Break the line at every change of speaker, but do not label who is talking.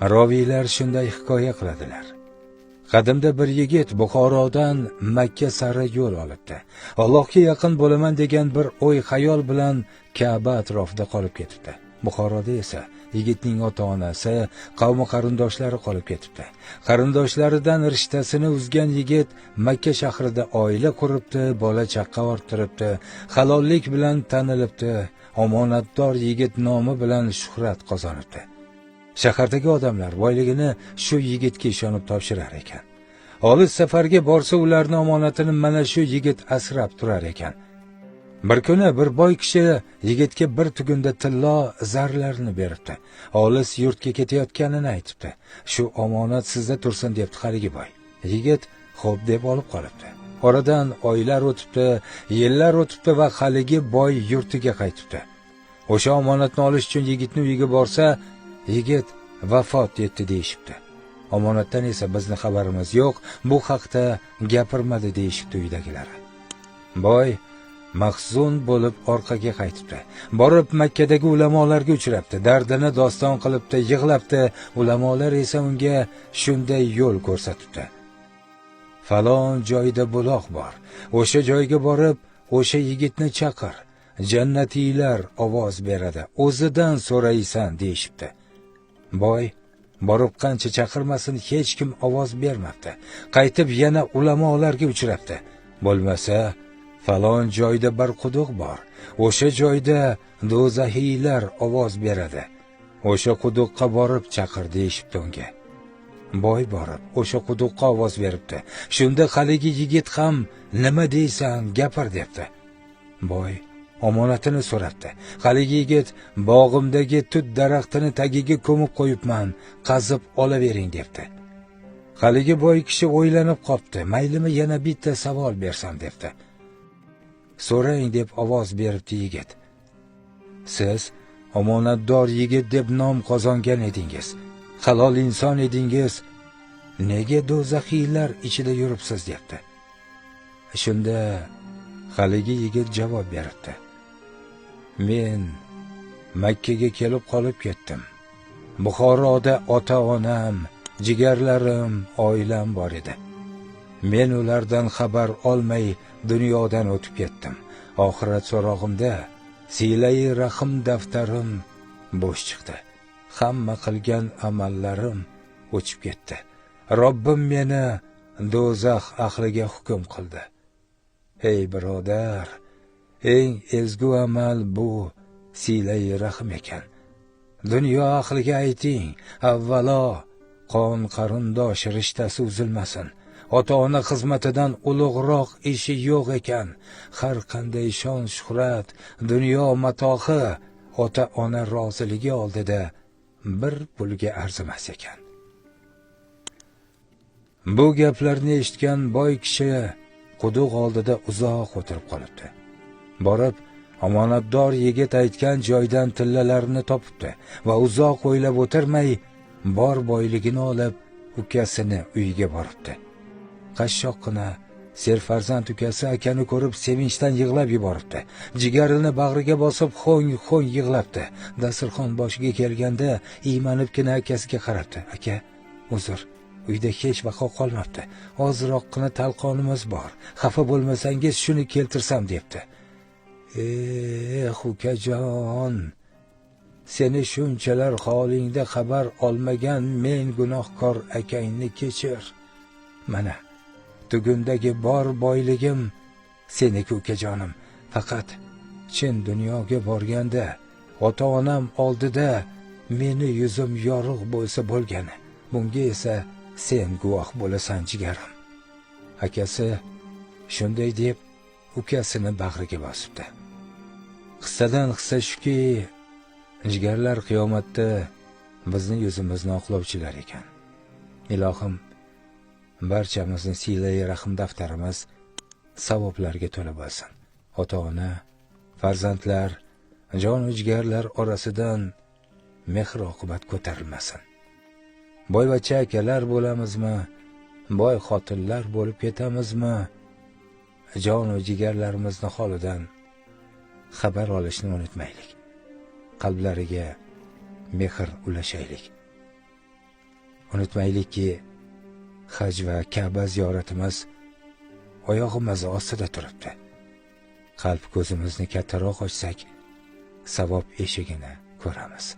Roviylar shunday hikoya qiladilar. Qadimda bir yigit Buxorodan Makka sari yo'l olibdi. Allohga yaqin bo'laman degan bir o'y xayol bilan Ka'ba atrofida qolib ketibdi. Buxoroda esa yigitning ota-onasi, qavmi qarindoshlari qolib ketibdi. Qarindoshlaridan rishtasini uzgan yigit Makka shahrida oila quribdi, bola chaqa orttiribdi, halollik bilan tanilibdi, omonatdor yigit nomi bilan shuhrat qozonibdi. Shahardagi odamlar boyligini shu yigitga ishonib topshirar ekan. Olis safarga borsa ularning omonatini mana shu yigit asrab turar ekan. Bir kuni bir boy kishi yigitga bir tugunda tillo zarlarni beribdi. Olis yurtga ketayotganini aytibdi. Shu omonat sizda tursin debdi haligi boy. Yigit xo'p deb olib qolibdi. Oradan oylar o'tibdi, yillar o'tibdi va haligi boy yurtiga qaytibdi. O'sha omonatni olish uchun yigitning uyiga borsa, yigit vafot etdi deyishibdi. Omonatdan esa bizni xabarimiz yo'q, bu haqda gapirmadi deyishibdi uydagilari. Boy mahzun bo'lib orqaga qaytibdi. Borib Makkadagi ulamolarga uchrabdi, dardini doston qilibdi, yig'labdi. Ulamolar esa unga shunday yo'l ko'rsatibdi. Falon joyda buloq bor. O'sha joyga borib, o'sha yigitni chaqir. Jannatiylar ovoz beradi. O'zidan so'raysan deyishibdi. Boy borib qancha chaqirmasin hech kim ovoz bermabdi. Qaytib yana ulamolarga uchrabdi. Bo'lmasa, falon joyda bir quduq bor. O'sha joyda do'zaxiylar ovoz beradi. O'sha quduqqa borib chaqir deyishibdi unga. Boy borib o'sha quduqqa ovoz beribdi. Shunda haligi yigit ham nima deysan, gapir debdi. Boy omonatini so'rabdi. Haligi yigit bog'imdagi tut daraxtini tagiga ko'mib qo'yibman, qazib olavering debdi. Haligi boy kishi o'ylanib qopti. Maylimi yana bitta savol bersam debdi. So'rang deb ovoz beribdi yigit. Siz omonatdor yigit deb nom qozongan edingiz. Halol inson edingiz. Nega do'zaxiylar ichida yuribsiz debdi. Shunda haligi yigit javob beribdi. Men Makkaga kelib qolib ketdim. Buxoroda ota-onam, jigarlarim, oilam bor edi. Men ulardan xabar olmay dunyodan o'tib ketdim. Oxirat so'rog'imda silai rahim daftarim bo'sh chiqdi. Hamma qilgan amallarim o'chib ketdi. Robbim meni do'zax ahliga hukm qildi. Ey birodar, eng ezgu amal bu silai rahim ekan. Dunyo ahliga ayting, avvalo qon qarindosh rishtasi uzilmasin. Ota-ona xizmatidan ulug'roq ishi yo'q ekan. Har qanday shon shuhrat, dunyo matohi ota-ona roziligi oldida bir pulga arzimas ekan. Bu gaplarni eshitgan boy kishi quduq oldida uzoq o'tirib qolibdi. Borib, omonatdor yigit aytgan joydan tillalarni topibdi va uzoq o'ylab o'tirmay bor boyligini olib ukasini uyiga boribdi. Qashshoqqina serfarzand ukasi akani ko'rib sevinchdan yig'lab yuboribdi. Jigarini bag'riga bosib xo'ng yig'labdi. Dasturxon boshiga kelganda iymanibgina akasiga qarabdi. Aka, uzr, uyda hech vaqo qolmabdi. Ozroqgina talqonimiz bor. Xafa bo'lmasangiz shuni keltirsam debdi. Ukajon, seni shunchalar holingda xabar olmagan men gunohkor akangni kechir. Mana tugundagi bor boyligim seniki ukajonim. Faqat chin dunyoga borganda ota-onam oldida meni yuzim yorug' bo'lsa bo'lgani. Bunga esa sen guvoh bo'lasan jigarim. Akasi shunday deb ukasini bag'riga bosibdi. Qissadan hissa shuki, jigarlar qiyomatda bizni yuzimizni oqlovchilar ekan. Ilohim barchamizni silai rahim daftarimiz savoblarga to'la bo'lsin. Ota-ona, farzandlar, jon jigarlar orasidan mehr oqibat ko'tarilmasin. Boyvachcha akalar bo'lamizmi, boy xotinlar bo'lib ketamizmi, jon jigarlarimizni holidan xabar olishni unutmaylik. Qalblariga mehr ulashaylik. Unutmaylikki, haj va Ka'ba ziyoratimiz oyog'imiz ostida turibdi. Qalb ko'zimizni kattaroq ochsak, savob eshigini ko'ramiz.